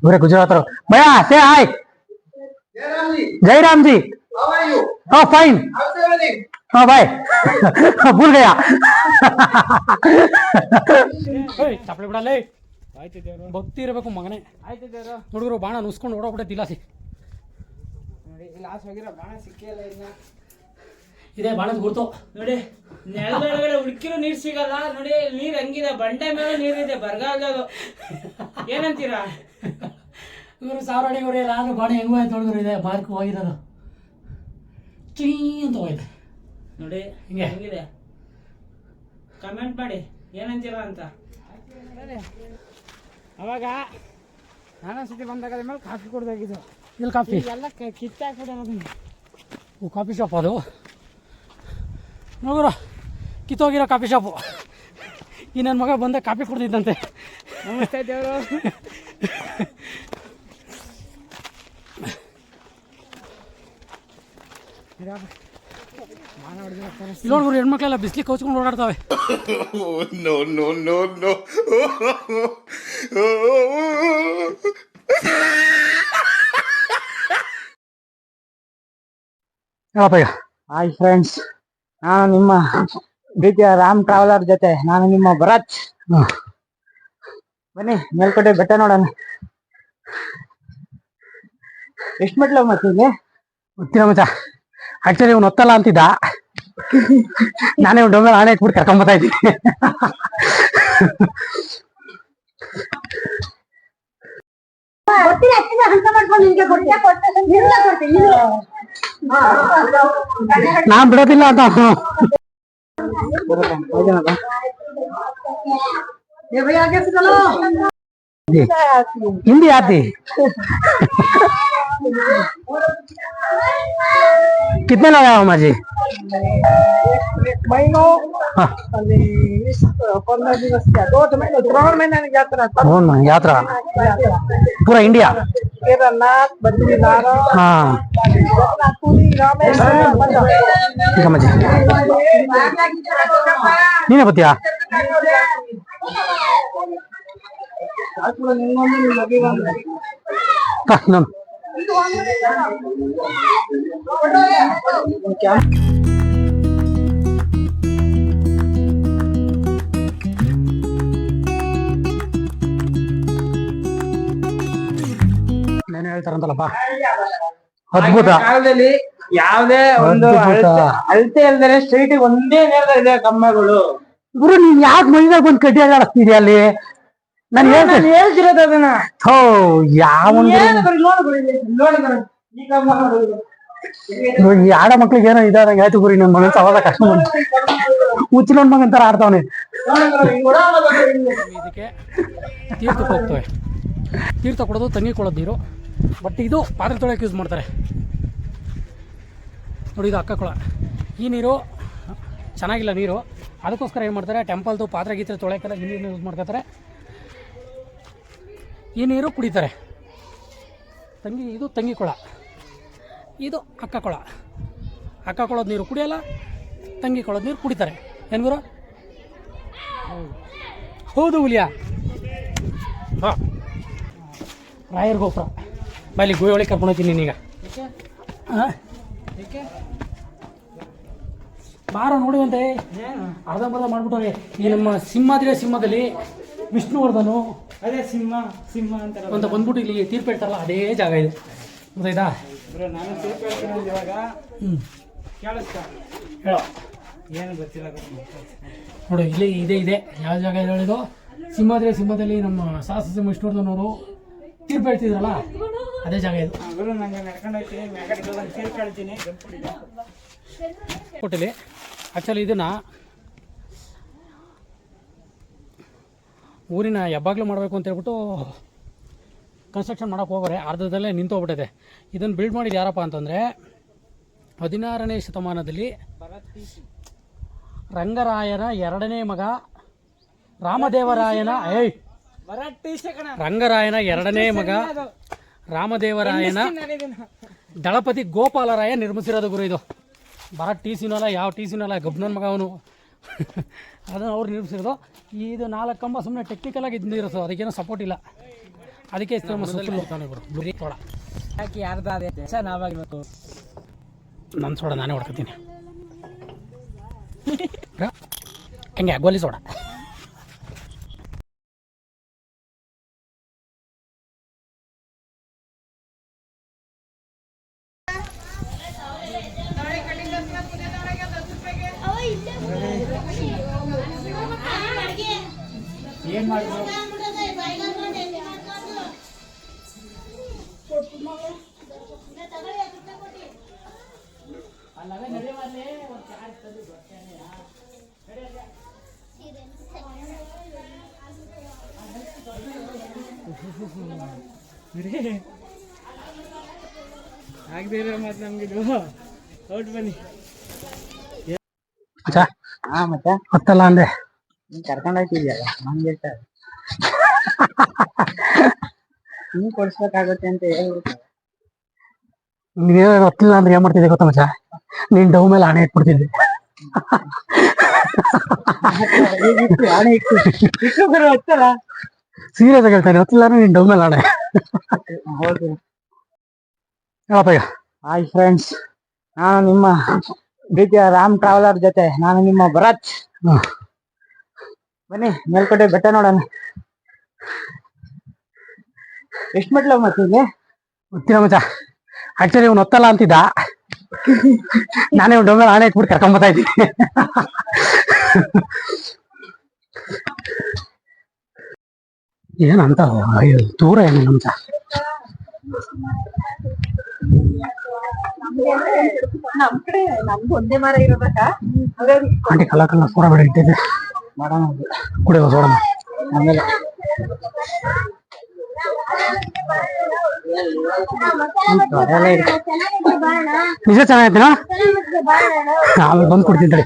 पूरे गुजरात भैया से हाय जय राम जी हाँ फाइन हाँ भाई भूल गया ಚಪ್ಪಲಿ ಬಿಡಲೇ ಆಯ್ತು ದೇವ್ರು ಭಕ್ತಿ ಇರಬೇಕು ಮಗನೇ ಆಯ್ತು ದೇವ್ರು ಹುಡುಗರು ಬಾಣ ನುಸ್ಕೊಂಡು ಓಡೋಗ್ಬಿಟ್ಟೆ ದಿಲಾಸಿ ನೋಡಿ ಲಾಸ್ಟ್ ಹೋಗಿರೋ ಬಾಣ ಸಿಕ್ಕಿಲ್ಲ ಇನ್ನ ಇದೇ ಬಾಣದ ಗುರುತು ನೋಡಿ ನೆಲದೊಳಗಡೆ ಹುಡುಕಿರೋ ನೀರು ಸಿಗಲ್ಲ ನೋಡಿ ನೀರು ಹಂಗಿದೆ ಬಂಡೆ ಮೇಲೆ ನೀರಿದೆ ಬರಗಾಲದು ಏನಂತೀರಾ ಇವರು ಸಾವಿರ ಅಡಿ ಹೊಡೆಯಲ್ಲ ಆದ್ರೂ ಬಾಣ ಹೆಂಗ್ ಹೋಯ್ತು ನೋಡಿದ್ರು ಇದೆ ಮಾರ್ಕ್ ಹೋಗಿರೋದು ಚೀ ಅಂತ ಹೋಯ್ತು ನೋಡಿ ಹಿಂಗೆ ಹೆಂಗಿದೆ ಕಮೆಂಟ್ ಮಾಡಿ ಏನಂತೀರಾ ಅಂತ ಅವಾಗ ನಾನೊಂದ್ಸತಿ ಬಂದಾಗ ಮೇಲೆ ಕಾಫಿ ಕುಡ್ದಾಗಿದ್ದು ಇಲ್ಲಿ ಕಾಫಿ ಎಲ್ಲ ಕಿತ್ತಾಕ್ಬಿಡೋದು ಕಾಫಿ ಶಾಪ್ ಅದು ನೋಡ್ರ ಕಿತ್ತೋಗಿರೋ ಕಾಫಿ ಶಾಪು ಈ ನನ್ನ ಮಗ ಬಂದ ಕಾಫಿ ಕುಡ್ದಿದ್ದಂತೆ ನಮಸ್ತೆ ದೇವರು ನೋಡ್ರು ಹೆಣ್ಮಕ್ಳೆಲ್ಲ ಬಿಸ್ಲಿಗೆ ಕೌಚ್ಕೊಂಡು ಓಡಾಡ್ತಾವೆ ಹಾಯ್ ಫ್ರೆಂಡ್ಸ್, ನಾನು ನಿಮ್ಮ ಪ್ರೀತಿಯ ರಾಮ್ ಟ್ರಾವೆಲರ್ ಜೊತೆ ನಾನು ನಿಮ್ಮ ಭರತ್. ಬನ್ನಿ ಮೇಲ್ಕೋಟೆ ಬೆಟ್ಟ ನೋಡೋಣ. ಎಷ್ಟು ಮೆಟ್ಲು ಮತ್ತೆ ಇಲ್ಲಿ ಗೊತ್ತಿಲ್ಲ ಮಚ್ಚ. ಆಕ್ಚುಲಿ ಇವನು ಒತ್ತಲ್ಲ ಅಂತಿದ್ದ, ನಾನೇ ಒಂದು ಡೊಂಬೆ ಆಣೆ ಇಟ್ಬಿಟ್ಟು ಕರ್ಕೊಂಬತ್ತಾ ಇದ್ದೀನಿ. ನಾನ್ ಬಿಡೋದಿಲ್ಲ ಅಂತ ಹಿಂದಿ ಆತಿ. कितने लगाया हो माजी? महीनों 15 दिवस क्या 2 महीने 3 महीने यात्रा यात्रा पूरा इंडिया केदारनाथ बद्रीनाथ हाँ पुरी रामेश्वरम माजी ನೀನೇ ಬತ್ತೀಯಾ? ನಾನು ಹೇಳ್ತಾರಂತಲ್ಲಪ್ಪ, ಅದ್ಭುತ. ಕಾಲದಲ್ಲಿ ಯಾವ್ದೇ ಒಂದು ಅಳತೆ ಇಲ್ದರೆ ಸ್ಟ್ರೈಟ್ ಒಂದೇ ನೇರದಲ್ಲಿ ಇದೆ ಕಂಬಗಳು. ಗುರು ನೀನ್ ಯಾಕೆ ಮೈದಾಗ ಬಂದು ಕಡ್ಡಿ ಆಡಾಡ್ತಿದ್ಯಾ ಅಲ್ಲಿ? ನಾನು ಹೇಳ್ತಿರೋದು ಅದನ್ನ. ಹೋ ಯಾವ ಈ ಆಡ ಮಕ್ಳಿಗೆ ಏನೋ ಇದಾದಂಗೆ ಆಯ್ತು ಗುರಿ. ನನ್ನ ಮಗನ್ ಸವಾದ ಕಷ್ಟ ಹುಚ್ಚಿನ ಮಗನ್ ತರ ಆಡ್ತಾವನೆ. ಇದಕ್ಕೆ ತೀರ್ಥ ಹೋಗ್ತವೆ. ತೀರ್ಥ ಕೊಡೋದು ತಂಗಿ ಕೊಡೋದು ನೀರು. ಬಟ್ ಇದು ಪಾತ್ರೆ ತೊಳೆಯಕ್ಕೆ ಯೂಸ್ ಮಾಡ್ತಾರೆ ನೋಡಿ. ಇದು ಅಕ್ಕ ಕೊಳ. ಈ ನೀರು ಚೆನ್ನಾಗಿಲ್ಲ ನೀರು, ಅದಕ್ಕೋಸ್ಕರ ಏನು ಮಾಡ್ತಾರೆ, ಟೆಂಪಲ್ದು ಪಾತ್ರೆ ಗೀತ್ರೆ ತೊಳೆಯಕ್ಕೆಲ್ಲ ಈ ನೀರನ್ನ ಯೂಸ್ ಮಾಡ್ಕೊತಾರೆ. ಈ ನೀರು ಕುಡಿತಾರೆ. ಇದು ತಂಗಿ ಕೊಳ, ಇದು ಅಕ್ಕ ಕೊಳ. ಅಕ್ಕ ಕೊಳದ ನೀರು ಕುಡಿಯಲ್ಲ, ತಂಗಿ ಕೊಳದ ನೀರು ಕುಡಿತಾರೆ. ಏನು ಗುರು? ಹೌದು ಹುಲಿಯಾ. ಹಾಂ, ರಾಯರ್ ಗೋಪುರ ಬಾಯಲ್ಲಿ ಗೋಯಿ ಒಳಗೆ ಕರ್ಕೊಂಡು ಹೋಗ್ತೀನಿ ನೀನೀಗ. ಹಾಂ ಬಾರ ನೋಡುವಂತೆ ಅರ್ಧಂಬರ್ಧ ಮಾಡ್ಬಿಟ್ಟವ್ರೆ. ಈ ನಮ್ಮ ಸಿಂಹದಲ್ಲಿ ವಿಷ್ಣುವರ್ಧನು ಅದೇ ಸಿಂಹ ಅಂತ ಬಂದ್ಬಿಟ್ಟು ಇಲ್ಲಿ ತೀರ್ಪು ಹೇಳ್ತಾರಲ್ಲ, ಅದೇ ಜಾಗ ಇದೆ. ಗೊತ್ತಾಯ್ತಾ? ನಾನು ತೀರ್ಪು ಹೇಳ್ತೀನಿ ಇವಾಗ. ಕೇಳಿಸ್ತಾ ಹೇಳೋ, ಏನು ಗೊತ್ತಿಲ್ಲ ನೋಡು ಇಲ್ಲಿ ಇದೆ ಯಾವ ಜಾಗ ಇದೆ ಹೇಳಿದು? ಸಿಂಹದಲ್ಲಿ ನಮ್ಮ ಶಾಸ್ತ್ರ ವಿಷ್ಣುವರ್ಧನ್ ಅವರು ತೀರ್ಪು ಹೇಳ್ತಿದ್ರಲ್ಲ, ಅದೇ ಜಾಗ ಇದು. ಗುರು ನಂಗೆ ನಡ್ಕೊಂಡು ಹೋಗ್ತೀನಿ, ಮ್ಯಾಗಡೆ ಸೇರ್ಕೊಳ್ತೀನಿ. ಕೊಟ್ಟಿಲಿ ಆ್ಯಕ್ಚುಲಿ ಇದನ್ನು ಊರಿನ ಹೆಬ್ಬಾಗ್ಲು ಮಾಡಬೇಕು ಅಂತ ಹೇಳ್ಬಿಟ್ಟು ಕನ್ಸ್ಟ್ರಕ್ಷನ್ ಮಾಡೋಕ್ಕೆ ಹೋಗೋರೆ, ಅರ್ಧದಲ್ಲೇ ನಿಂತೋಗ್ಬಿಟ್ಟಿದೆ. ಇದನ್ನು ಬಿಲ್ಡ್ ಮಾಡಿದ್ದು ಯಾರಪ್ಪ ಅಂತಂದರೆ 16ನೇ ಶತಮಾನದಲ್ಲಿ ರಂಗರಾಯನ 2ನೇ ಮಗ ರಾಮದೇವರಾಯನ ರಂಗರಾಯನ 2ನೇ ಮಗ ರಾಮದೇವರಾಯನ ದಳಪತಿ ಗೋಪಾಲರಾಯ ನಿರ್ಮಿಸಿರೋದು ಗುರು. ಇದು ಬರ ಟಿ ಸಿನಲ್ಲ, ಯಾವ ಟಿ ಸಿನಲ್ಲ, ಗಬ್ನನ್ ಮಗ ಅವನು. ಅದನ್ನು ಅವ್ರು ನಿರ್ಮಿಸಿರೋದು. ಇದು 4 ಕಂಬ ಸುಮ್ಮನೆ ಟೆಕ್ನಿಕಲಾಗಿ ಇದ್ದಿರೋದು, ಅದಕ್ಕೇನೋ ಸಪೋರ್ಟ್ ಇಲ್ಲ. ಅದಕ್ಕೆ ಸುತ್ತಲೂ ಸೋಡಾ ಯಾಕೆ ಯಾರ್ದು ಅದೇ ನಾವಾಗಿರ್ಬೇಕು. ನನ್ನ ಸೋಡಾ ನಾನೇ ಹೊಡ್ಕೊತೀನಿ. ಹೆಂಗೆ ಗೋಲಿ ಸೋಡಾ. ಏನ್ ಮಾಡಿದ್ರು ಆಗದಿರೋ ಮತ್ತೆ ನಮ್ಗಿದು ಔಟ್ ಬನ್ನಿ. ಮತ್ತೆ ಗೊತ್ತಲ್ಲ ಅಂದೆ ನೀನ್ ಕರ್ಕೊಂಡ್ ಹೋಗ್ತಿದ್ಯಲ್ಲ ನಮ್ಗೆ ನೀನ್ ಕೊಡ್ಸ್ಬೇಕಾಗುತ್ತೆ ಅಂತ ಹೇಳ್ಬಿಟ್ಟು ನೀನೇ ಗೊತ್ತಿಲ್ಲ ಅಂದ್ರೆ ಏನ್ ಮಾಡ್ತಿದ್ದೆ ಗೊತ್ತ ಮಚ್ಚ, ನೀನ್ ಡವ್ ಮೇಲೆ ಆಣೆ ಇಟ್ಬಿಡ್ತಿದ್ದೆ. ಸೀರಿಯಸ್ ಆಗಿ ಹೇಳ್ತಾನೆ, ಗೊತ್ತಿಲ್ಲ ನೀನ್ ಡವ್ ಮೇಲೆ ಆಣೆ. ಹೇಳಪ್ಪ ಈಗ. ಹಾಯ್ ಫ್ರೆಂಡ್ಸ್, ನಾನು ನಿಮ್ಮ ಪ್ರೀತಿಯ ರಾಮ್ ಟ್ರಾವೆಲರ್ ಜೊತೆ ನಾನು ನಿಮ್ಮ ಭರತ್. ಬನ್ನಿ ಮೇಲ್ಕೋಟೆ ಬೆಟ್ಟ ನೋಡೋಣ. ಎಷ್ಟು ಮೆಟ್ಲು ಮತ್ತೆ ಇಲ್ಲಿ ಗೊತ್ತಿಲ್ಲ ಮಚ್ಚ, ಆಕ್ಚುಲಿ ಇವ್ನು ಹೊತ್ತಲ್ಲ ಅಂತಿದ್ದ, ನಾನೇ ಡವ್ ಮೇಲೆ ಆಣೆ ಇಟ್ಬಿಟ್ಟು ಕರ್ಕೊಂಬತ್ತಾ ಇದ್ದೀನಿ. ಏನಂತ ದೂರ ಏನು ನಮ್ಸ ನಮ್ ಕಡೆ ನಮ್ದು ಒಂದೇ ಮರ ಇರೋದಕ್ಕ ಆಂಟಿ ಕಲ್ಲ ಕಲ್ಲ ಸೋಡ ಬೇಡ ಇಟ್ಟಿದ್ದೆ ಮಾಡೋಣ ಕುಡಿಯೋ ಸೋಡನ ಆಮೇಲೆ ನಿಜ ಚೆನ್ನಾಗೈತಿನ ಆಮೇಲೆ ಬಂದು ಕೊಡ್ತೀನಿ.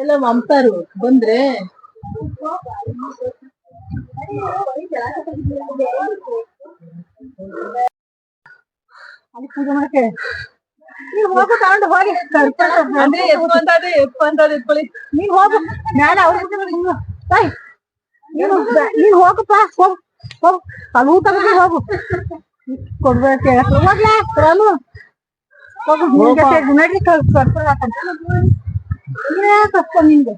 ಎಲ್ಲ ಮಮತಾರು ಬಂದ್ರೆ ಅಲ್ಲಿ ಪೂಜೆ ಮಾಡಕ್ಕೆ ನೀವ್ ಹೋಗು, ತಗೊಂಡು ಹೋಗಿ ಅಂದ್ರೆ ಎಪ್ಪ ಅಂತ ಇಟ್ಕೊಳ್ಳಿ. ನೀನ್ ಹೋಗು, ನಾನು ಅವ್ರ ನೀನ್ ಹೋಗಪ್ಪ, ಹೋಗು ಹೋಗು, ಅಲ್ಲಿ ಊಟ ಹೋಗು ಕೊಡ್ಬೇಕು ಹೋಗ್ಲಾ ರಾಮು, ಹೋಗು ನಡಿ ಕರ್ಕೊಂಡು ನಿಂಗೆ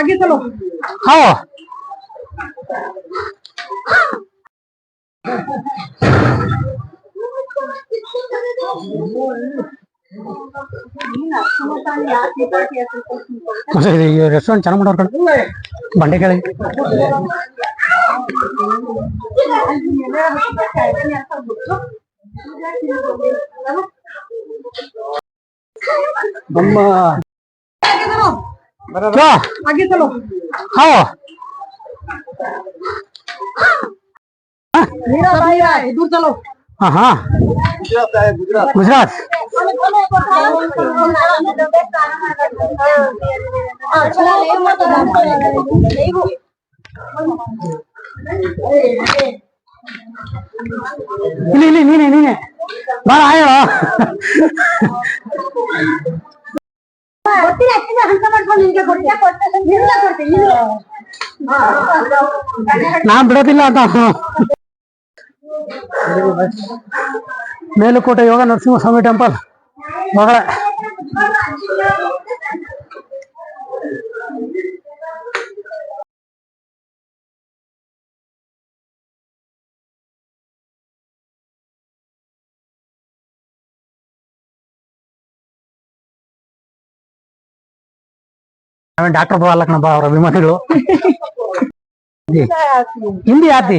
ಆಗಿತ್ತಲ್ಲ. हाँ ರೆಸ್ಟೋರೆಂಟ್ ಚೆನ್ನಾಗಿ ಮಾಡೋರು ಕಡೆ ಬಂಡೆ ಕೆಳಗೆ ನಮ್ಮ ಆಗಿತ್ತಲ್ಲ. हाँ दूर चलो. हाँ हाँ गुजरात ನೀನೆ ಬಾಳ ಆಯೋ ನಾನ್ ಬಿಡೋದಿಲ್ಲ ಅಂತ. ಮೇಲುಕೋಟೆ ಯೋಗ ನರಸಿಂಹಸ್ವಾಮಿ ಟೆಂಪಲ್ ಮಗಳ डॉक्टर बुला लखनबा और अभिमानिಗಳು हिंदी आती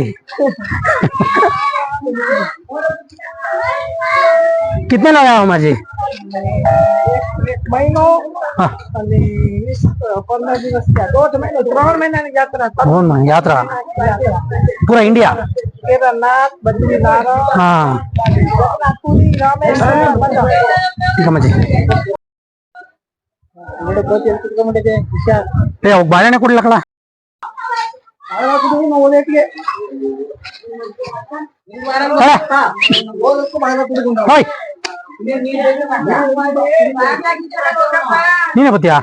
कितने लोग आए हो जी? महीनों 15 दिवस का 2 महीने 3 महीना यात्रा यात्रा पूरा इंडिया केदारनाथ बद्रीनाथ हाँ पुरी रामेश्वर जी ಏ ಅವ್ ಬಾಳೆಹಣ್ಣೆ ಕುಡ್ಲಕ್ಕಲ್ಲ ಹೋಯ್ ನೀನೇ ಬತ್ತೀಯಾ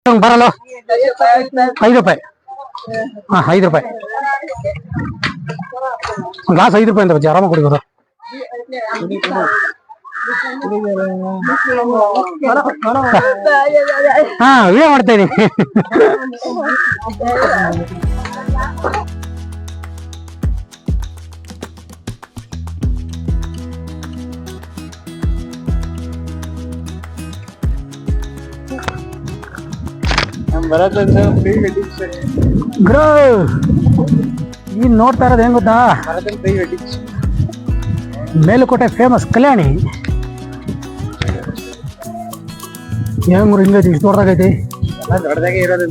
ನಾನು ಬರಲ್ಲ 5 ರೂಪಾಯಿ ಹಾ 5 ರೂಪಾಯಿ ಗ್ಲಾಸ್ 5 ರೂಪಾಯಿ ಅಂತ ಬಚ್ಚಿ ಆರಾಮ ಕುಡಿಬೋದು ಹಾ ವಿಡಿಯೋ ಮಾಡ್ತಾ ಇದೀನಿ ಗ್ರೋ ಈಗ ನೋಡ್ತಾ ಇರೋದು ಹೆಂಗ್ ಗೊತ್ತಾ ಮೇಲುಕೋಟೆ ಫೇಮಸ್ ಕಲ್ಯಾಣಿ ಹೆಂಗ್ರು ಹಿಂಗೈತಿ ಇಷ್ಟು ದೊಡ್ಡದಾಗೈತಿ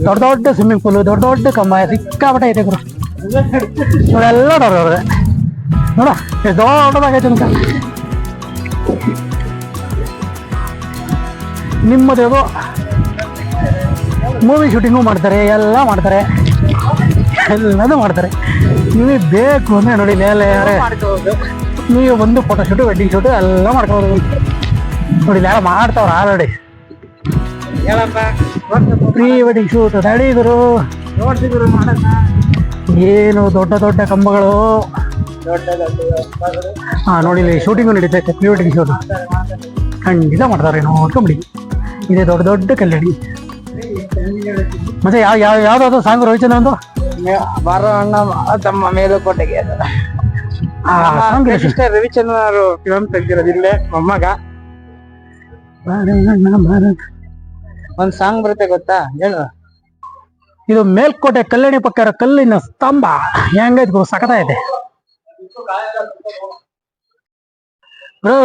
ದೊಡ್ಡ ದೊಡ್ಡ ಸ್ವಿಮ್ಮಿಂಗ್ ಪೂಲ್ ದೊಡ್ಡ ದೊಡ್ಡ ಕಂಬ ಸಿಕ್ಕಾಪಟ್ಟೆ ಐತೆ ಗುರು ನೋಡೆಲ್ಲ ದೊಡ್ಡವ್ರೆ ನೋಡ ಎಷ್ಟು ದೊಡ್ಡದಾಗೈತೆ ಅಂತ ನಿಮ್ಮದು ಮೂವಿ ಶೂಟಿಂಗು ಮಾಡ್ತಾರೆ ಎಲ್ಲ ಮಾಡ್ತಾರೆ ಎಲ್ಲದೂ ಮಾಡ್ತಾರೆ ನೀವೇ ಬೇಕು ಅಂದ್ರೆ ನೋಡಿ ಮೇಲೆ ನೀವು ಒಂದು ಫೋಟೋ ಶೂಟು ವೆಡ್ಡಿಂಗ್ ಶೂಟು ಎಲ್ಲ ಮಾಡ್ಕೋಬೋದು ನೋಡಿ ಯಾರು ಮಾಡ್ತಾವ್ರ ಆಲ್ರೆಡಿ ಪ್ರೀ ವೆಡ್ಡಿಂಗ್ ಶೂಟ್ ನಡೀದರು ನೋಡ್ತಿದ್ರು ಏನು ದೊಡ್ಡ ದೊಡ್ಡ ಕಂಬಗಳು ಹಾ ನೋಡಿ ಶೂಟಿಂಗು ನಡೀತೈತೆ ಪ್ರೀ ವೆಡ್ಡಿಂಗ್ ಶೂಟ್ ಖಂಡಿತ ಮಾಡ್ತಾರೆ ನೋಡ್ಕೊಂಬಿಡಿ ಇದೆ ದೊಡ್ಡ ದೊಡ್ಡ ಕಲ್ಯಾಣಿ ಮತ್ತೆ ಯಾವ್ದಾದ್ರು ಸಾಂಗ್ ರೋಹಿತನ ಒಂದು ಬಾರೋ ಅಣ್ಣ ತಮ್ಮ ಮೇಲುಕೋಟೆಗೆ ರವಿಚಂದ್ರನ್ ಅವರು ಫಿಲಂ ತೆಗ್ದಿರೋದು ಇಲ್ಲೇ ಮೊಮ್ಮಗ ಒಂದ್ ಸಾಂಗ್ ಬರುತ್ತೆ ಗೊತ್ತಾ ಹೇಳು ಇದು ಮೇಲ್ಕೋಟೆ ಕಲ್ಯಾಣಿ ಪಕ್ಕ ಇರೋ ಕಲ್ಲಿನ ಸ್ತಂಭ ಹೆಂಗೈತೆ ಗುರು ಸಖತ್ತೈತೆ ಬ್ರೋ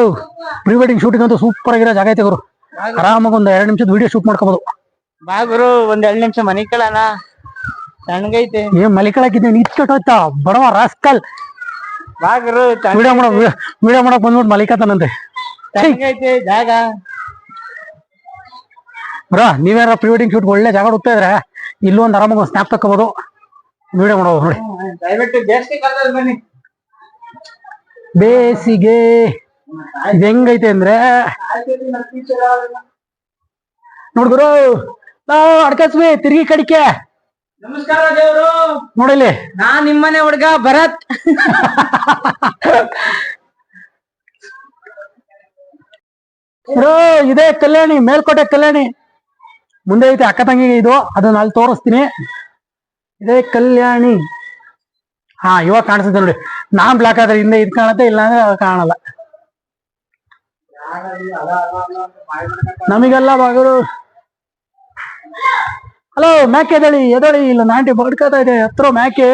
ಪ್ರೀ ವೆಡ್ಡಿಂಗ್ ಶೂಟಿಂಗ್ ಅಂತೂ ಸೂಪರ್ ಆಗಿರೋ ಜಾಗ ಐತೆ ಗುರು ಆರಾಮಾಗಿ ಒಂದು 2 ನಿಮಿಷದ ವಿಡಿಯೋ ಶೂಟ್ ಮಾಡ್ಕೋಬಹುದು ಬಾ ಗುರು ಒಂದ್ 2 ನಿಮಿಷ ಮನಿ ಕಳಣ ಸಣ್ಣಗೈತೆ ಏನ್ ಮಲಿಕಳಾಕಿದ್ದೀನಿ ಇಟ್ಕೊಟ್ಟೋಯ್ತಾ ಬಡವ ರಾಸ್ಕಲ್ ಬಾ ಗುರು ವಿಡಿಯೋ ಮಾಡಕ್ ಬಂದ್ಬಿಟ್ಟು ಮಲಿಕತಾನಂತೆ ಸಣ್ಣಗೈತೆ ಜಾಗ ಬ್ರಾ ನೀವೇನಾರ ಪ್ರೀ ವೆಡ್ಡಿಂಗ್ ಶೂಟ್ ಒಳ್ಳೆ ಜಾಗ ಹುಡುಕ್ತಾ ಇದ್ರೆ ಇಲ್ಲೂ ಒಂದು ಆರಾಮಾಗಿ ಒಂದು ಸ್ನ್ಯಾಪ್ ತಕ್ಕೋಬಹುದು ವಿಡಿಯೋ ಮಾಡೋದು ನೋಡಿ ದಯವಿಟ್ಟು ಬೇಸಿಗೆ ಕಾಲದಲ್ಲಿ ಬನ್ನಿ ಬೇಸಿಗೆ ಇದು ಹೆಂಗೈತೆ ಅಂದ್ರೆ ನೋಡ್ಗುರು ಅಡ್ಕಸ್ವಿ ತಿರ್ಗಿ ಕಡಿಕೆ ನಮಸ್ಕಾರ ದೇವ್ರು ನೋಡಿಲಿ ನಾನ್ ನಿಮ್ಮನೆ ಹುಡ್ಗ ಭರತ್ ಇದೇ ಕಲ್ಯಾಣಿ ಮೇಲ್ಕೋಟೆ ಕಲ್ಯಾಣಿ ಮುಂದೆ ಐತೆ ಅಕ್ಕ ತಂಗಿಗೆ ಇದು ಅದನ್ನ ಅಲ್ಲಿ ತೋರಿಸ್ತೀನಿ ಇದೇ ಕಲ್ಯಾಣಿ ಹಾ ಇವಾಗ ಕಾಣಿಸುತ್ತೆ ನೋಡಿ ನಾನ್ ಬ್ಲಾಕ್ ಆದ್ರೆ ಹಿಂದೆ ಇದು ಕಾಣುತ್ತೆ ಇಲ್ಲ ಅಂದ್ರೆ ಕಾಣಲ್ಲ ನಮಗೆಲ್ಲ ಬಾಗರು ಹಲೋ ಮ್ಯಾಕೆ ಎದಳಿ ಇಲ್ಲ ನಾಂಟಿ ಬಡ್ಕೋತಾ ಇದೆ ಹತ್ರ ಮ್ಯಾಕೆ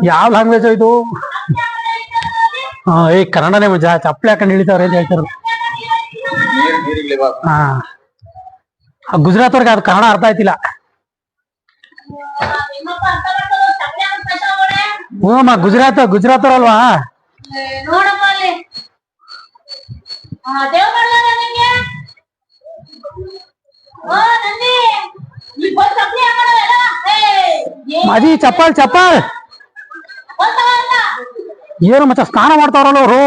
ಯಾವ ಲ್ಯಾಂಗ್ವೇಜ್ ಇದು ಈ ಕನ್ನಡನೇ ಮಜಾ ಚಪ್ಪಲಿ ಹಾಕೊಂಡು ಇಳಿತಾವ್ರೆ ಅಂತ ಹೇಳ್ತಾರ ಗುಜರಾತ್ ಅವ್ರಿಗೆ ಅದು ಕನ್ನಡ ಅರ್ಥ ಆಯ್ತಿಲ್ಲ ಹ್ಞೂ ಗುಜರಾತ್ ಅವ್ರಲ್ವಾ ಮದಿ ಚಪ್ಪಲ್ ಏನು ಮತ್ತೆ ಸ್ನಾನ ಮಾಡ್ತಾವ್ರಲ್ಲ ಅವರು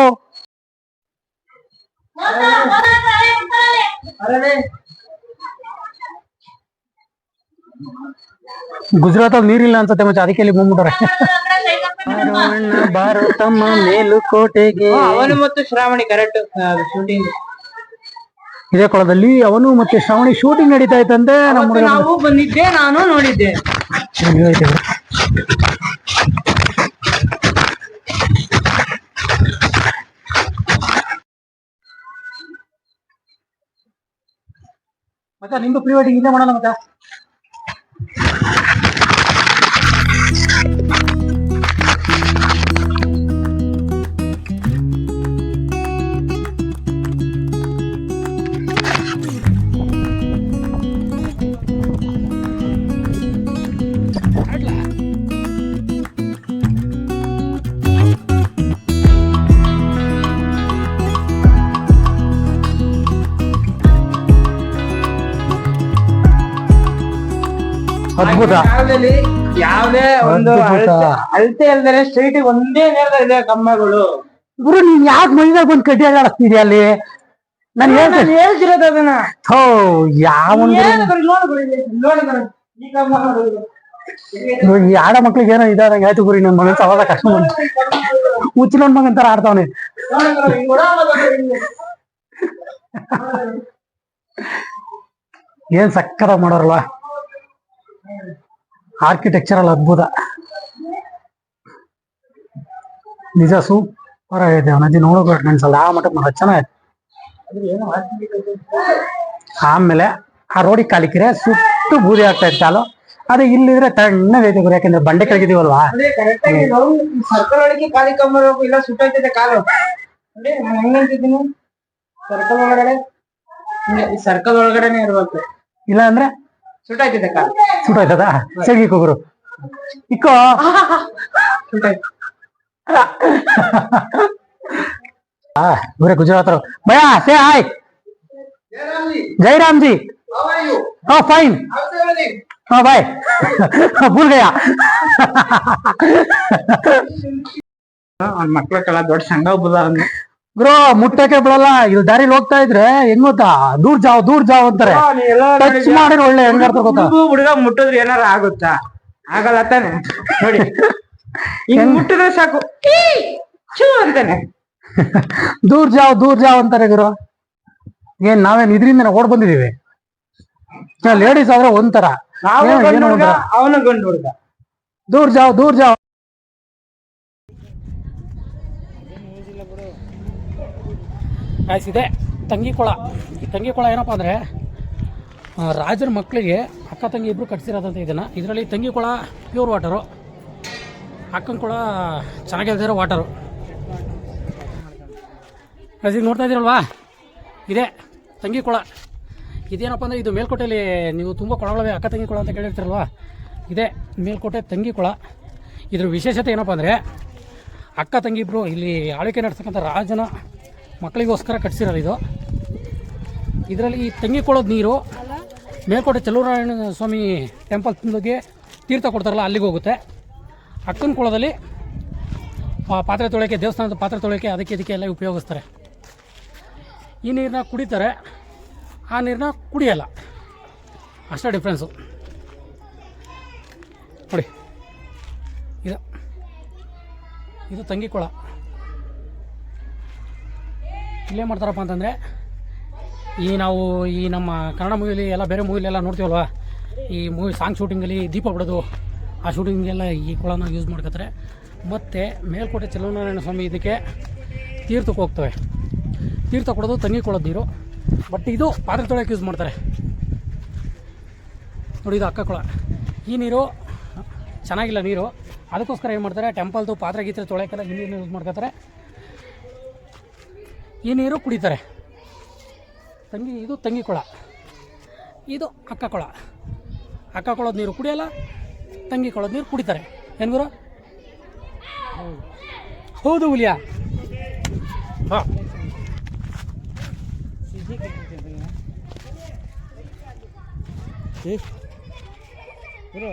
ಗುಜರಾತ್ ನೀರಿಲ್ಲ ಅನ್ಸತ್ತೆ ಮತ್ತೆ ಅದಕ್ಕೆ ಇಲ್ಲಿ ಬಂದ್ಬಿಟ್ರೆ ಭಾರತಮ್ಮ ಮೇಲುಕೋಟೆಗೆ ಅವನು ಮತ್ತು ಶ್ರಾವಣಿ ಕರೆಕ್ಟ್ ಶೂಟಿಂಗ್ ಇದೇ ಕೊಳದಲ್ಲಿ ಅವನು ಮತ್ತೆ ಶ್ರಾವಣಿ ಶೂಟಿಂಗ್ ನಡೀತಾ ಇತ್ತಂತೆ ನಾವು ಬಂದಿದ್ದೆ ನಾನು ನೋಡಿದ್ದೆ ಮತ್ತೆ ನಿಮ್ದು ಪ್ರೀ ವೆಡ್ಡಿಂಗ್ ಇಲ್ಲೇ ಮಾಡೋಣ ಮತ್ತೆ. ಅದ್ಭುತ. ಕಾಲದಲ್ಲಿ ಯಾವ್ದೇ ಒಂದು ಅಳತೆ ಇಲ್ದರೆ ಸ್ಟ್ರೈಟ್ ಒಂದೇ ನೇರದಲ್ಲಿ ಕಂಬಗಳು. ಗುರು ನೀನ್ ಯಾಕೆ ಮೈದಾಗ ಬಂದು ಕಡ್ಡಿ ಆಡಿಸ್ತಿದ್ಯಾ ಅಲ್ಲಿ? ನಾನು ಹೇಳ್ತಿರೋದು ಅದನ್ನ. ಹೋ ಯಾವ ಈ ಕಂಬ ಈ ಆಡ ಮಕ್ಳಿಗೆ ಏನೋ ಇದಾದಂಗೆ ಆಯ್ತು ಗುರಿ. ನನ್ನ ಮಗನ್ ಅವಾಗ ಕಷ್ಟ ಮುಚ್ಚಿನ ಮಗನ್ ತರ ಆಡ್ತಾವನೆ. ಏನ್ ಸಕ್ಕತ್ತಾಗಿ ಮಾಡೋರಲ್ವಾ, ಆರ್ಕಿಟೆಕ್ಚರಲ್ ಅದ್ಭುತ. ನಿಜ ಸೂಪರ್ ಆಗೈತೆ. ಅವನಜ್ಜಿ ನೋಡಬೇಕು ಅನ್ಸಲ್ಲ ಆ ಮಟ್ಟಕ್ಕೆ ನೋಡ ಚೆನ್ನಾಗೈತೆ. ಆಮೇಲೆ ಆ ರೋಡಿಗೆ ಕಾಲಿಕ್ಕಿರೆ ಸುಟ್ಟು ಬೂದಿ ಆಗ್ತಾ ಇತ್ತು ಕಾಲು. ಅದೇ ಇಲ್ಲಿದ್ರೆ ತಣ್ಣಗೈತೆ ಗುರು, ಯಾಕಂದ್ರೆ ಬಂಡೆ ಕೆಳಗಿದೀವಲ್ವಾ. ಸರ್ಕಲ್ ಒಳಗೆ ಖಾಲಿ ಕಂಬ ಇಲ್ಲ ಸುಟ್ಟೈತಿದೆ ಕಾಲು. ನಾನು ಹೆಂಗಂತಿದ್ದೀನಿ ಸರ್ಕಲ್ ಒಳಗಡೆ, ಸರ್ಕಲ್ ಒಳಗಡೆನೆ ಇರ್ಬೇಕು. ಇಲ್ಲ ಅಂದ್ರೆ ಸುಟ್ಟಾಯ್ತಿದೆ ಕಾಲು. ಸುಟ್ಟೋಯ್ತದ ಸರಿ ಗುರು ಇಕ್ಕೋ. ಗುರೇ ಗುಜರಾತ್ ಭಯಾ ಸೇ ಹಾಯ್. जय राम जी. हाँ फाइन. हाँ बाय. भूल गया. ಮಕ್ಳಕ್ಕೆಲ್ಲ ದೊಡ್ಡ ಸಂಘ ಬುದ ಗುರು ಮುಟ್ಟಕ್ಕೆ ಬಿಡಲ್ಲ. ಇಲ್ಲಿ ದಾರಿಲಿ ಹೋಗ್ತಾ ಇದ್ರೆ ಹೆಂಗ್ ಗೊತ್ತಾ, ದೂರ್ ಜಾವ್ ಅಂತಾರೆ. ಟಚ್ ಮಾಡಿದ್ರೆ ಒಳ್ಳೆ ಹೆಂಗಾರ್ತ ಗೊತ್ತಾ. ಹುಡುಗ ಮುಟ್ಟಿದ್ರೆ ಏನಾರ ಆಗುತ್ತಾ? ಆಗಲ್ಲ ತಾನೆ. ನೋಡಿ ಹಿಂಗ್ ಮುಟ್ಟಿದ್ರೆ ಸಾಕು ಅಂತಾನೆ. ದೂರ್ ಜಾವ್ ಅಂತಾರೆ ಗುರು. ಏನ್ ನಾವೇನ್ ಇದ್ರಿಂದ ಓಡ್ ಬಂದಿದೀವಿ? ಲೇಡೀಸ್ ಆದ್ರೆ ಒಂಥರ, ಅವನು ಗಂಡು ಹುಡುಗ. ದೂರ್ ಜಾವ್. ಇದೆ ತಂಗಿಕೊಳ. ಈ ತಂಗಿಕೊಳ ಏನಪ್ಪ ಅಂದರೆ ರಾಜರ ಮಕ್ಕಳಿಗೆ ಅಕ್ಕ ತಂಗಿ ಇಬ್ಬರು ಕಟ್ಸಿರೋದಂತ ಇದನ್ನು. ಇದರಲ್ಲಿ ತಂಗಿಕೊಳ ಪ್ಯೂರ್ ವಾಟರು, ಅಕ್ಕನ ಕೊಳ ಚೆನ್ನಾಗಿಲ್ದಿರೋ ವಾಟರು. ಈಗ ನೋಡ್ತಾ ಇದ್ದೀರಲ್ವಾ, ಇದೇ ತಂಗಿಕೊಳ. ಇದೇನಪ್ಪ ಅಂದರೆ ಇದು ಮೇಲ್ಕೋಟೆಯಲ್ಲಿ ನೀವು ತುಂಬ ಕೊಳಗಳವೆ ಅಕ್ಕ ತಂಗಿ ಕೊಳ ಅಂತ ಕೇಳಿರ್ತೀರಲ್ವ, ಇದೇ ಮೇಲ್ಕೋಟೆ ತಂಗಿಕೊಳ. ಇದ್ರ ವಿಶೇಷತೆ ಏನಪ್ಪ ಅಂದರೆ ಅಕ್ಕ ತಂಗಿ ಇಬ್ಬರು ಇಲ್ಲಿ ಆಳ್ವಿಕೆ ನಡೆಸ್ತಕ್ಕಂಥ ರಾಜನ ಮಕ್ಕಳಿಗೋಸ್ಕರ ಕಟ್ಸಿರೋದು ಇದು. ಇದರಲ್ಲಿ ಈ ತಂಗಿಕೊಳದ ನೀರು ಮೇಲ್ಕೋಟೆ ಚೆಲುವರಾಯಣ ಸ್ವಾಮಿ ಟೆಂಪಲ್ಗೆ ತೀರ್ಥ ಕೊಡ್ತಾರಲ್ಲ ಅಲ್ಲಿಗೆ ಹೋಗುತ್ತೆ. ಅಕ್ಕನ ಕೊಳದಲ್ಲಿ ಪಾತ್ರೆ ತೊಳೆಯೋಕ್ಕೆ, ದೇವಸ್ಥಾನದ ಪಾತ್ರೆ ತೊಳೆಯೋಕ್ಕೆ ಅದಕ್ಕೆ ಇದಕ್ಕೆ ಎಲ್ಲ ಉಪಯೋಗಿಸ್ತಾರೆ. ಈ ನೀರನ್ನ ಕುಡಿತಾರೆ, ಆ ನೀರನ್ನ ಕುಡಿಯಲ್ಲ, ಅಷ್ಟೇ ಡಿಫ್ರೆನ್ಸು. ನೋಡಿ ಇದು ತಂಗಿಕೊಳ. ಇಲ್ಲೇ ಮಾಡ್ತಾರಪ್ಪ ಅಂತಂದರೆ ನಾವು ನಮ್ಮ ಕನ್ನಡ ಮೂವಿಲಿ ಎಲ್ಲ ಬೇರೆ ಮೂವಿಲೆಲ್ಲ ನೋಡ್ತೀವಲ್ವ, ಈ ಮೂವಿ ಸಾಂಗ್ ಶೂಟಿಂಗಲ್ಲಿ ದೀಪ ಬಿಡೋದು ಆ ಶೂಟಿಂಗೆಲ್ಲ ಈ ಕೊಳನ ಯೂಸ್ ಮಾಡ್ಕೊತಾರೆ. ಮತ್ತು ಮೇಲ್ಕೋಟೆ ಚೆಲುವನಾರಾಯಣ ಸ್ವಾಮಿ ಇದಕ್ಕೆ ತೀರ್ಥಕ್ಕೆ ಹೋಗ್ತವೆ. ತೀರ್ಥ ಕೊಡೋದು ತಂಗಿಕೊಳದ ನೀರು, ಬಟ್ ಇದು ಪಾತ್ರೆ ತೊಳೆಯೋಕ್ಕೆ ಯೂಸ್ ಮಾಡ್ತಾರೆ. ನೋಡಿ ಇದು ಅಕ್ಕ ಕೊಳ. ಈ ನೀರು ಚೆನ್ನಾಗಿಲ್ಲ ನೀರು, ಅದಕ್ಕೋಸ್ಕರ ಏನು ಮಾಡ್ತಾರೆ, ಟೆಂಪಲ್ದು ಪಾತ್ರೆ ಗೀತ್ರೆ ತೊಳೆಯೋಕ್ಕೆಲ್ಲ ಈ ನೀರನ್ನ ಯೂಸ್ ಮಾಡ್ಕೊತಾರೆ. ಈ ನೀರು ಕುಡಿತಾರೆ. ಇದು ತಂಗಿಕೊಳ, ಇದು ಅಕ್ಕ ಕೊಳ. ಅಕ್ಕ ಕೊಳದ ನೀರು ಕುಡಿಯಲ್ಲ, ತಂಗಿಕೊಳದ ನೀರು ಕುಡಿತಾರೆ. ಏನು ಗುರು? ಹೌದು ಹುಲಿಯಾ. ಹಾಂ ಗುರು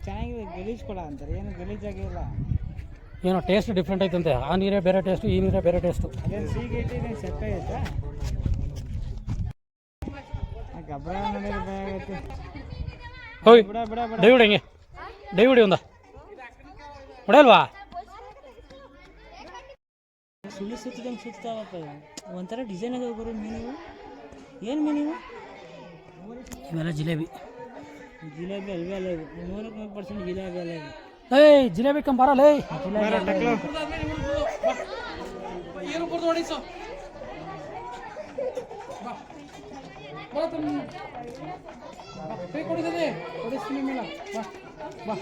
ಚೆನ್ನಾಗಿದೆ. ಗಲೀಜ್ ಕೊಳ ಅಂತಾರೆ, ಏನು ಗಲೀಜಾಗಿಲ್ಲ. ಏನೋ ಟೇಸ್ಟ್ ಡಿಫ್ರೆಂಟ್ ಐತಂತೆ. ಆ ನೀರೇ ಬೇರೆ ಟೇಸ್ಟು, ಈ ನೀರೇ ಬೇರೆ ಟೇಸ್ಟು. ಅದೇನು ಸೀಗೈತಿ, ಇದೇನು ಸೆಟ್ ಆಗೈತಾ? ಗಬ್ಬರ ನೋಡಿದ್ರೆ ಭಯ ಆಗೈತಿ. ಹೋಯ್ ಬಿಡ ಬಿಡ ಬಿಡ ದಯವಿಡಿ ಹೆಂಗೆ ದಯವಿಡಿ ಒಂದ ಹೊಡೆಯಲ್ವಾ? ಸುಳ್ಳು ಸುತ್ತಿದಂಗೆ ಸುತ್ತಾವಪ್ಪ. ಒಂಥರ ಡಿಸೈನ್ ಅದ ಗುರು. ಮೀನಿವು ಏನು ಮೀನಿವು? ಇವೆಲ್ಲ ಜಿಲೇಬಿ. ಜಿಲೇಬಿ ಅಲ್ವೇ ಅಲ್ಲ ಇವು. 100% ಜಿಲೇಬಿ ಅಲ್ಲ ಇವು. ಏಯ್ ಜಿಲೇಬಿ ಕಂಬಾರಲ್ಲ. ಕೈ ಕೊಡಿದೆ ಕೊಡಿಸ್ತೀನಿ ಮೇಲ ಬಾ ಬಾ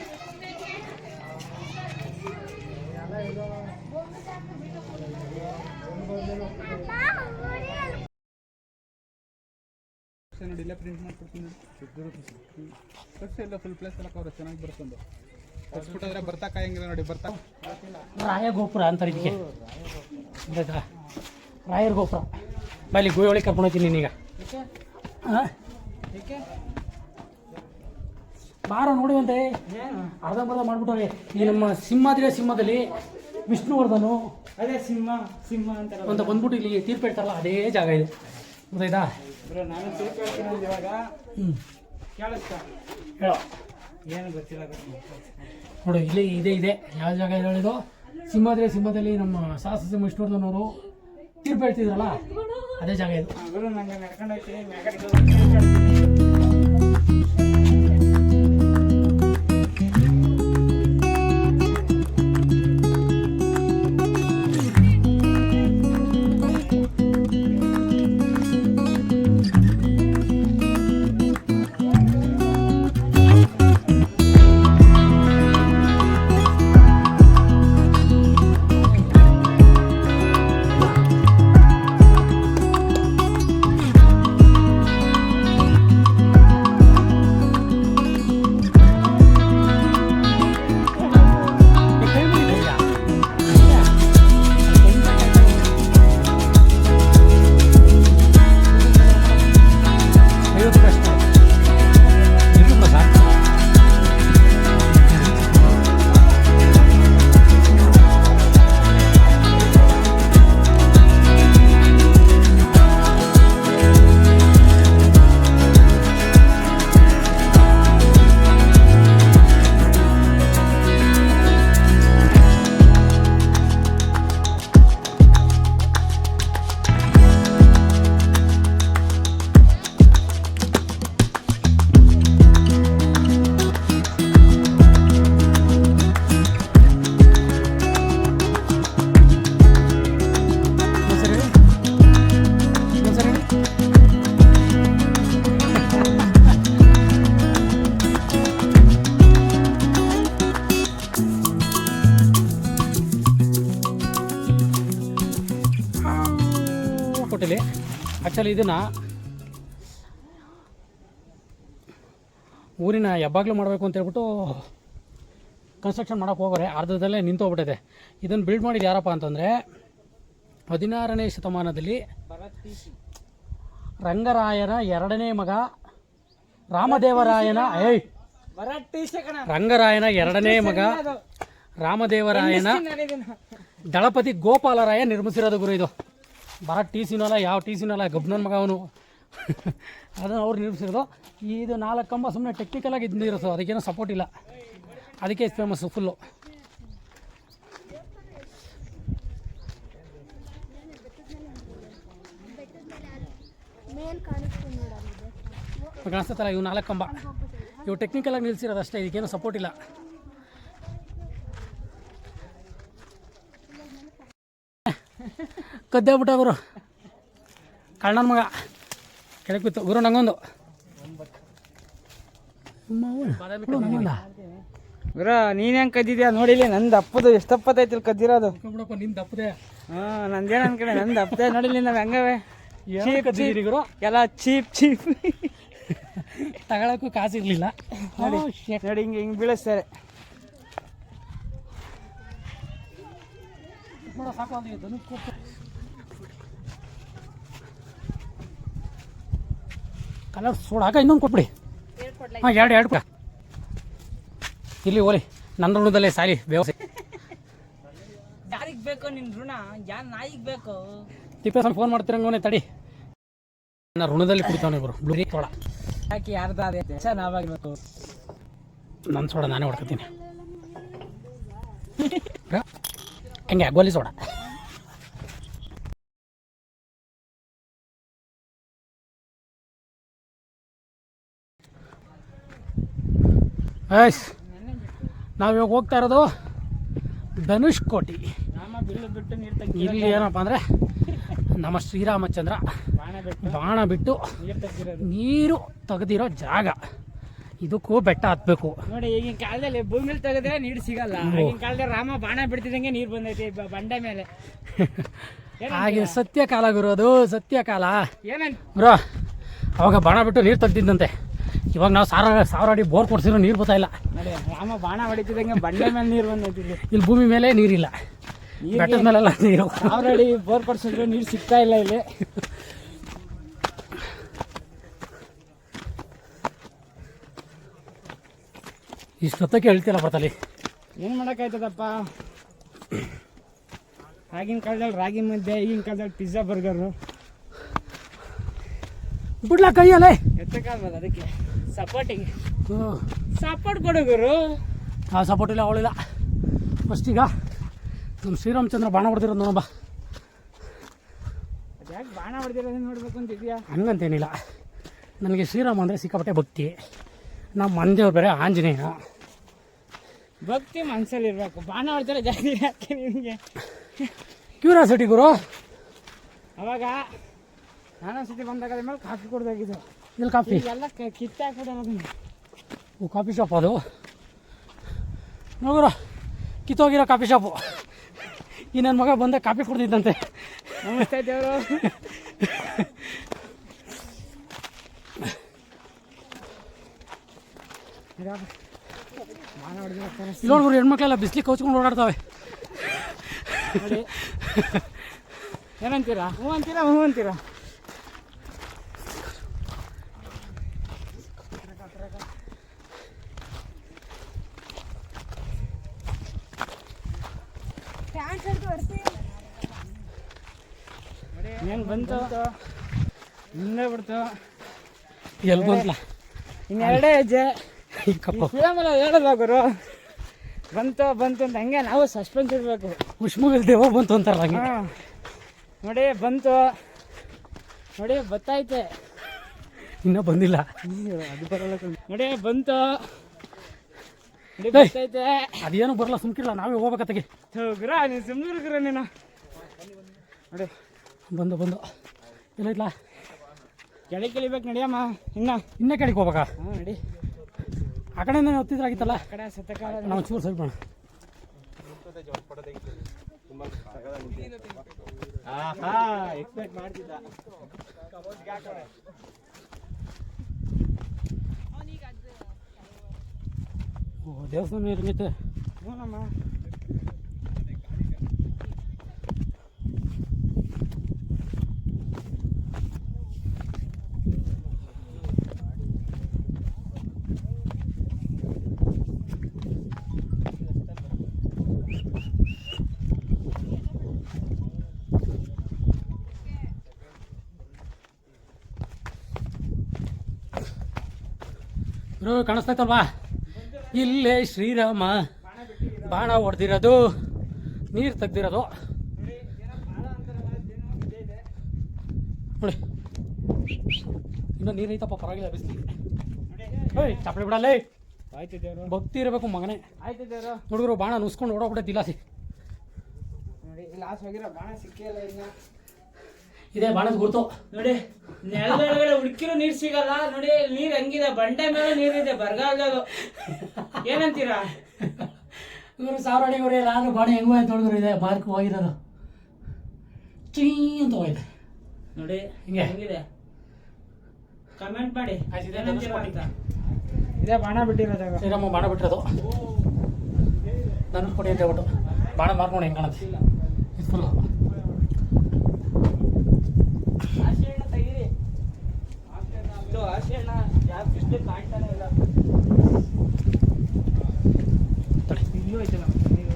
ನೋಡಿ ಇಲ್ಲೇ ಪ್ರಿಂಟ್ ಮಾಡ್ಕೊಡ್ತೀನಿ ತರ್ಸಿ ಎಲ್ಲ ಫುಲ್ ಪ್ಲೇಸ್ ಎಲ್ಲ ಕವರ್ ಚೆನ್ನಾಗಿ ಬರ್ತಂದು ತರ್ಸ್ಬಿಟ್ಟಾದ್ರೆ ಬರ್ತಾ ಕಾಯಂಗಿಲ್ಲ ನೋಡಿ ಬರ್ತಾ ರಾಯ ಗೋಪುರ ಅಂತಾರೆ ಇದಕ್ಕೆ ಗೊತ್ತಾಯ್ತಾ ರಾಯರ ಗೋಪುರ ಬಲ್ಲಿ ಗೋಳಿ ಕರ್ಕೊಂಡು ಹೋಗ್ತೀನಿ ನೀನೀಗ ಹಾಂ ಬಾರ ನೋಡುವಂತೆ ಅರ್ಧಂಬರ್ಧ ಮಾಡ್ಬಿಟ್ಟವ್ರೆ ಈ ನಮ್ಮ ಸಿಂಹದಲ್ಲಿ ವಿಷ್ಣುವರ್ಧನು ಅದೇ ಸಿಂಹ ಅಂತ ಬಂದ್ಬಿಟ್ಟು ಇಲ್ಲಿ ತೀರ್ಪು ಹೇಳ್ತಾರಲ್ಲ ಅದೇ ಜಾಗ ಇದೆ ಗೊತ್ತಾಯ್ತಾ ಬ್ರೋ ನಾನು ತೀರ್ಪು ಹೇಳ್ತೀನಿ ಇವಾಗ ಹ್ಞೂ ಕೇಳಿಸ್ತಾ ಹೇಳೋ ಏನು ಗೊತ್ತಿಲ್ಲ ನೋಡು ಇಲ್ಲಿ ಇದೆ ಯಾವ ಜಾಗ ಇದೆ ಹೇಳಿದು ಸಿಂಹದಲ್ಲಿ ನಮ್ಮ ಶಾಸ್ತ್ರ ವಿಷ್ಣುವರ್ಧನ್ ಅವರು ತೀರ್ಪು ಹೇಳ್ತಿದ್ರಲ್ಲ ಅದೇ ಜಾಗ ಇದು ಗುರು ನಂಗೆ ನಡ್ಕೊಂಡು ಹೋಗ್ತೀನಿ ಕೊಟ್ಟಿಲಿ ಆ್ಯಕ್ಚುಲಿ ಇದನ್ನು ಊರಿನ ಹೆಬ್ಬಾಗ್ಲು ಮಾಡಬೇಕು ಅಂತ ಹೇಳ್ಬಿಟ್ಟು ಕನ್ಸ್ಟ್ರಕ್ಷನ್ ಮಾಡೋಕೆ ಹೋಗೋರೆ ಅರ್ಧದಲ್ಲೇ ನಿಂತೋಗ್ಬಿಟ್ಟಿದೆ. ಇದನ್ನು ಬಿಲ್ಡ್ ಮಾಡಿದ್ದು ಯಾರಪ್ಪ ಅಂತಂದರೆ 16ನೇ ಶತಮಾನದಲ್ಲಿ ರಂಗರಾಯನ ಎರಡನೇ ಮಗ ರಾಮದೇವರಾಯನ ರಂಗರಾಯನ ಎರಡನೇ ಮಗ ರಾಮದೇವರಾಯನ ದಳಪತಿ ಗೋಪಾಲರಾಯ ನಿರ್ಮಿಸಿರೋದು ಗುರು. ಇದು ಬರ ಟಿ ಸಿನಲ್ಲ, ಯಾವ ಟಿ ಸಿನಲ್ಲ, ಗಬ್ನನ್ ಮಗ ಅವನು. ಅದನ್ನು ಅವ್ರು ನಿರ್ಮಿಸಿರೋದು. ಇದು 4 ಕಂಬ ಸುಮ್ಮನೆ ಟೆಕ್ನಿಕಲಾಗಿ ಇದ್ದಿರೋದು, ಅದಕ್ಕೇನೋ ಸಪೋರ್ಟ್ ಇಲ್ಲ, ಅದಕ್ಕೆ ಫೇಮಸ್ಸು ಫುಲ್ಲು. ಕಾಣಿಸ್ತಲ್ಲ, ಇವು 4 ಕಂಬ, ಇವು ಟೆಕ್ನಿಕಲಾಗಿ ನಿಲ್ಸಿರೋದು ಅಷ್ಟೇ, ಇದಕ್ಕೇನು ಸಪೋರ್ಟ್ ಇಲ್ಲ. ಕದ್ದೆ ಬಿಟ್ಟ ಗುರು, ಕಳ್ಳನ ಮಗ ಕೆಳಗೆ ಬಿತ್ತು ಗುರು. ನಂಗೊಂದು ಗುರು, ನೀನ್ ಹೆಂಗ್ ಕದ್ದಿದ್ಯಾ ನೋಡಿಲಿ. ನಂದು ಅಪ್ಪದು ಎಷ್ಟು ದಪ್ಪತ್ತೈತಿ ಕದ್ದಿರೋದು. ಬಿಡಪ್ಪ, ನಿನ್ ದಪ್ಪದೆ. ಹಾಂ, ನಂದೇನು ಅನ್ಕಡೆ ನಂದು ದಪ್ಪದೆ ನೋಡಿಲಿ. ನಾವು ಹೆಂಗವೆ ಕದ್ದಿದ್ದೀರಿ ಗುರು, ಎಲ್ಲ ಚೀಪ್ ತಗೊಳಕ್ಕೂ ಕಾಸು ಇರಲಿಲ್ಲ. ನೋಡಿ ನೋಡಿ, ಹಿಂಗೆ ಬೀಳಿಸ್ತಾರೆ. ಸಾಕು ಕಲರ್ ಸೋಡ ಹಾಕ, ಇನ್ನೊಂದು ಕೊಟ್ಬಿಡಿ. ಹಾಂ, ಎರಡು ಕೊಡ. ಇಲ್ಲಿ ಓಲಿ, ನನ್ನ ಋಣದಲ್ಲೇ ಸಾಲಿ ವ್ಯವಸ್ಥೆ. ಯಾರಿಗೆ ಬೇಕು ನಿನ್ನ ಋಣ? ಯಾರು ನಾಯಿಗೆ ಬೇಕು? ತಿಪ್ಪೇಸ್ವಾಮಿ ಫೋನ್ ಮಾಡ್ತಿರಂಗೋನೆ ತಡಿ, ನನ್ನ ಋಣದಲ್ಲಿ ಕುಡಿತಾವನೆ ಗುರು. ಬ್ಲೂರಿ ಸೋಡ ಯಾಕೆ ಯಾರ್ದು ಅದೇ ನಾವಾಗಬೇಕು? ನನ್ನ ಸೋಡ ನಾನೇ ಹೊಡ್ಕೊತೀನಿ. ಹೆಂಗೆ ಗೋಲಿ ಸೋಡ. ಆಯ್ಸ್, ನಾವು ಇವಾಗ ಹೋಗ್ತಾ ಇರೋದು ಧನುಷ್ಕೋಟಿ. ಬಿಟ್ಟು ನೀರು ಇಲ್ಲಿ ಏನಪ್ಪ ಅಂದರೆ ನಮ್ಮ ಶ್ರೀರಾಮಚಂದ್ರ ಬಾಣ ಬಿಟ್ಟು ನೀರು ತೆಗ್ದಿರೋದು ನೀರು ತೆಗೆದಿರೋ ಜಾಗ. ಇದಕ್ಕೂ ಬೆಟ್ಟ ಹತ್ಬೇಕು. ನೋಡಿ ಈಗಿನ ಕಾಲದಲ್ಲಿ ಭೂಮಿಲಿ ತೆಗೆದ್ರೆ ನೀರು ಸಿಗಲ್ಲ. ಆಗಿನ ಕಾಲದಲ್ಲಿ ರಾಮ ಬಾಣ ಬಿಡ್ತಿದಂಗೆ ನೀರು ಬಂದೈತಿ ಬಂಡೆ ಮೇಲೆ. ಹಾಗೆ ಸತ್ಯ ಕಾಲ ಗುರು, ಅದು ಸತ್ಯ ಕಾಲ ಏನಂತ ಗುರು. ಅವಾಗ ಬಾಣ ಬಿಟ್ಟು ನೀರು ತೆಗ್ದಿದ್ದಂತೆ. ಇವಾಗ ನಾವು ಸಾವಿರ ಅಡಿ ಬೋರ್ ಕೊಡ್ಸಿರೋ ನೀರು ಬರ್ತಾ ಇಲ್ಲ. ನೋಡಿ ರಾಮ ಬಾಣ ಹೊಡಿತಿದಂಗೆ ಬಂಡೆ ಮೇಲೆ ನೀರು ಬಂದೈತಿ. ಇಲ್ಲಿ ಭೂಮಿ ಮೇಲೆ ನೀರಿಲ್ಲ, ಬೆಟ್ಟದ ಮೇಲೆಲ್ಲ ನೀರು. 1000 ಅಡಿ ಬೋರ್ ಕೊಡ್ಸಿದ್ರು ನೀರು ಸಿಗ್ತಾ ಇಲ್ಲ ಇಲ್ಲಿ. ಇಷ್ಟೊತ್ತಕ್ಕೆ ಹೇಳ್ತಿಲ್ಲ ಬರ್ತಲ್ಲಿ. ಏನು ಮಾಡೋಕ್ಕಾಯ್ತದಪ್ಪ. ಆಗಿನ ಕಾಲದಲ್ಲಿ ರಾಗಿ ಮುದ್ದೆ, ಈಗಿನ ಕಾಲದಲ್ಲಿ ಪಿಜ್ಜಾ ಬರ್ಗರು. ಬಿಡ್ಲ ಕೈಯಲ್ಲೇ ಎತ್ತಕ್ಕಾಗಲ್ಲ, ಅದಕ್ಕೆ ಸಪೋರ್ಟಿಗೆ ಸಪೋರ್ಟ್ ಕೊಡೋಗರು. ಆ ಸಪೋರ್ಟ್ ಇಲ್ಲ, ಅವಳಿಲ್ಲ. ಫಸ್ಟೀಗ ನಮ್ಮ ಶ್ರೀರಾಮಚಂದ್ರ ಬಾಣ ಹೊಡೆದಿರೋದು ನೋಡಬ್ಬ. ಯಾಕೆ ಬಾಣ ಹೊಡೆದಿರೋದನ್ನ ನೋಡ್ಬೇಕು ಅಂತಿದ್ಯಾ? ಹಂಗಂತೇನಿಲ್ಲ, ನನಗೆ ಶ್ರೀರಾಮ ಅಂದರೆ ಸಿಕ್ಕಾಪಟ್ಟೆ ಭಕ್ತಿ. ನಮ್ಮ ಮಂದೇವ್ರು ಬೇರೆ ಆಂಜನೇಯ. ಭಕ್ತಿ ಮನಸ್ಸಲ್ಲಿ ಇರಬೇಕು. ಬಾಣ ಹೊಡೆದಿರೋ ಜಾಸ್ತಿ ಯಾಕೆ ನಿಮಗೆ ಕ್ಯೂರಿಯಾಸಿಟಿ ಗುರು. ಅವಾಗ ನಾನೊಂದು ಸತಿ ಬಂದಾಗ ಅದ್ರ ಮೇಲೆ ಕಾಫಿ ಕೊಡ್ದಾಗಿದ್ದು. ಇಲ್ಲಿ ಕಾಫಿ, ಎಲ್ಲ ಕಿತ್ತಾಕ್ಬಿಡೋದು. ಕಾಫಿ ಶಾಪ್ ಅದು ನೋಡ್ರ, ಕಿತ್ತೋಗಿರೋ ಕಾಫಿ ಶಾಪು. ಈ ನನ್ನ ಮಗ ಬಂದ ಕಾಫಿ ಕುಡ್ದಿದ್ದಂತೆ. ನಮಸ್ತೆ ದೇವರು. ಬಾಣ ಹೊಡೆದಿರೋ ಇಲ್ಲಿ ನೋಡ್ರಿ, ಹೆಣ್ಮಕ್ಳೆಲ್ಲ ಬಿಸ್ಲಿಗೆ ಕೌಚ್ಕೊಂಡು ಓಡಾಡ್ತಾವೆ. ನೋಡಿ ಏನಂತೀರಾ? ಹ್ಞೂ ಅಂತೀರಾ? ಹ್ಞೂ ಅಂತೀರಾ? ಏನು ಬಂತು ಹಿಂದೆ ಬಿಡ್ತು. ಎಲ್ಲಿ ಬಂತಲ್ಲ ಇನ್ನೆರಡೇ ಹೆಜ್ಜೆ. ಈ ಕಪ್ಪ ಫಿಲಮೆಲ್ಲ ಹೇಳಲ್ಲ ಗುರು. ಬಂತು ಬಂತು ಅಂತ ಹಂಗೆ ನಾವು ಸಸ್ಪೆನ್ಸ್ ಇರಬೇಕು. ಉಷ್ಮಗಲ್ ದೇವ ಬಂತು ಅಂತಾರಲ್ಲ ಹಂಗೆ. ಹಾಂ ನೋಡಿ ಬಂತು, ನೋಡಿ ಬತ್ತೈತೆ, ಇನ್ನೂ ಬಂದಿಲ್ಲ. ಅದು ಬರಲ್ಲ. ನೋಡಿ ಬಂತು, ನೋಡಿ ಬತ್ತೈತೆ. ಅದೇನು ಬರಲ್ಲ, ಸುಮ್ಕಿಲ್ಲ, ನಾವೇ ಹೋಗ್ಬೇಕತ್ತಾಗೆ. ಗುರ ನೀನು ಸುಮ್ಮನೆ ಗುರು ನೀನು. ನೋಡಿ ಬಂದು ಎಲ್ಲ ಇಲ್ಲ, ಕೆಳಗೆ ಕೆಳಿಬೇಕು ನಡಿಯಮ್ಮ. ಇನ್ನೇ ಕೆಳಗೆ ಹೋಗ್ಬೇಕಾ? ಹಾಂ ನಡಿ. ಆ ಕಡೆಯಿಂದ ಹೊತ್ತಿದ್ರಾಗಿತ್ತಲ್ಲ, ಆ ಕಡೆ ಸತ್ತಕಾಲ ನಾವು ಚೂರು ಸರಿ ಮಾಡೋಣ. ಎಕ್ಸ್ಪೆಕ್ಟ್ ಮಾಡ್ತಿದ್ದ. ಓ, ದೇವಸ್ಥಾನ ಇರಂಗೈತೆ. ಹ್ಞೂನಮ್ಮ. ಕಾಣಿಸ್ತೈತಲ್ವಾ, ಇಲ್ಲೇ ಶ್ರೀರಾಮ ಬಾಣ ಹೊಡೆದಿರೋದು, ನೀರು ತೆಗ್ದಿರೋದು ನೋಡಿ. ಇನ್ನೂ ನೀರು ಐತಪ್ಪ, ಪರವಾಗಿಲ್ಲ ಬಿಸಿಲಿಗೆ. ಏಯ್ ಚಪ್ಪಲಿ ಬಿಡಲ್ಲೇ, ಆಯ್ತು ದೇವರು. ಭಕ್ತಿ ಇರಬೇಕು ಮಗನೇ. ಆಯ್ತು ದೇವರು. ಹುಡುಗರು ಬಾಣ ನುಸ್ಕೊಂಡು ಓಡೋಗ್ಬಿಟ್ಟೆ ದಿಲಾಸಿ. ನೋಡಿ ಲಾಸ್ಟ್ ಹೋಗಿರೋ ಬಾಣ ಸಿಕ್ಕಿಲ್ಲ ಇನ್ನ. ಇದೇ ಬಾಣದ ಗುರುತು. ನೋಡಿ ನೆಲದೊಳಗಡೆ ಹುಡುಕಿರೋ ನೀರು ಸಿಗಲ್ಲ. ನೋಡಿ ನೀರು ಹಂಗಿದೆ, ಬಂಡೆ ಮೇಲೆ ನೀರಿದೆ ಬರಗಾಲದು. ಏನಂತೀರಾ? ಇವರು 1000 ಅಡಿ ಹೊಡೆಯಲ್ಲ, ಆದ್ರೂ ಬಾಣ ಹೆಂಗೋ ಆಯ್ತು ಹುಡುಗರು. ಇದೆ ಮಾರ್ಕ್ ಹೋಗಿರೋದು ಚೀ ಅಂತ ಹೋಗಿದೆ ನೋಡಿ ಹಿಂಗೆ ಹೆಂಗಿದೆ ಕಮೆಂಟ್ ಮಾಡಿ. ಆಯ್ತು, ಏನಂತೀರಾ ಅಂತ. ಇದೇ ಬಾಣ ಬಿಟ್ಟಿರೋದಾಗ ಶ್ರೀರಾಮ ಬಾಣ ಬಿಟ್ಟಿರೋದು. ನನಗೆ ಕೊಡಿ ಅಂತ ಹೇಳ್ಬಿಟ್ಟು ಬಾಣ ಮಾರ್ಕೊಂಡು ಹೆಂಗೆ ಕಾಣುತ್ತೆ ಇದು ಫುಲ್ಲು. ಆಶೆಯಣ್ಣ ತೆಗೀರಿ. ಆಶೆಯಣ್ಣ ಯಾವ ಕೃಷ್ಣ ಕಾಣ್ತಾನೆ ಇಲ್ಲ. ಇಲ್ಲೂ ಐತಲ್ಲ ನೀರು.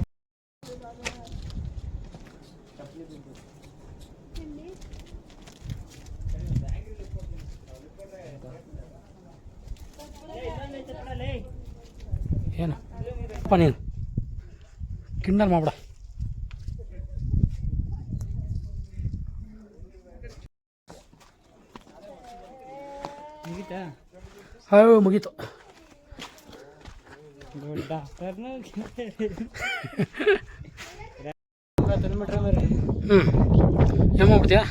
ಏನು ಅಪ್ಪ ನೀನು ಕಿಂಡಲ್ ಮಾಡ್ಬಿಡ. ಮುಗಿತಾ? ಮುಗೀತು. ದೊಡ್ಡ ಡಾಕ್ಟರ್ನ ಏನು ಮಾಡ್ಬಿಡ್ತೀಯಾ?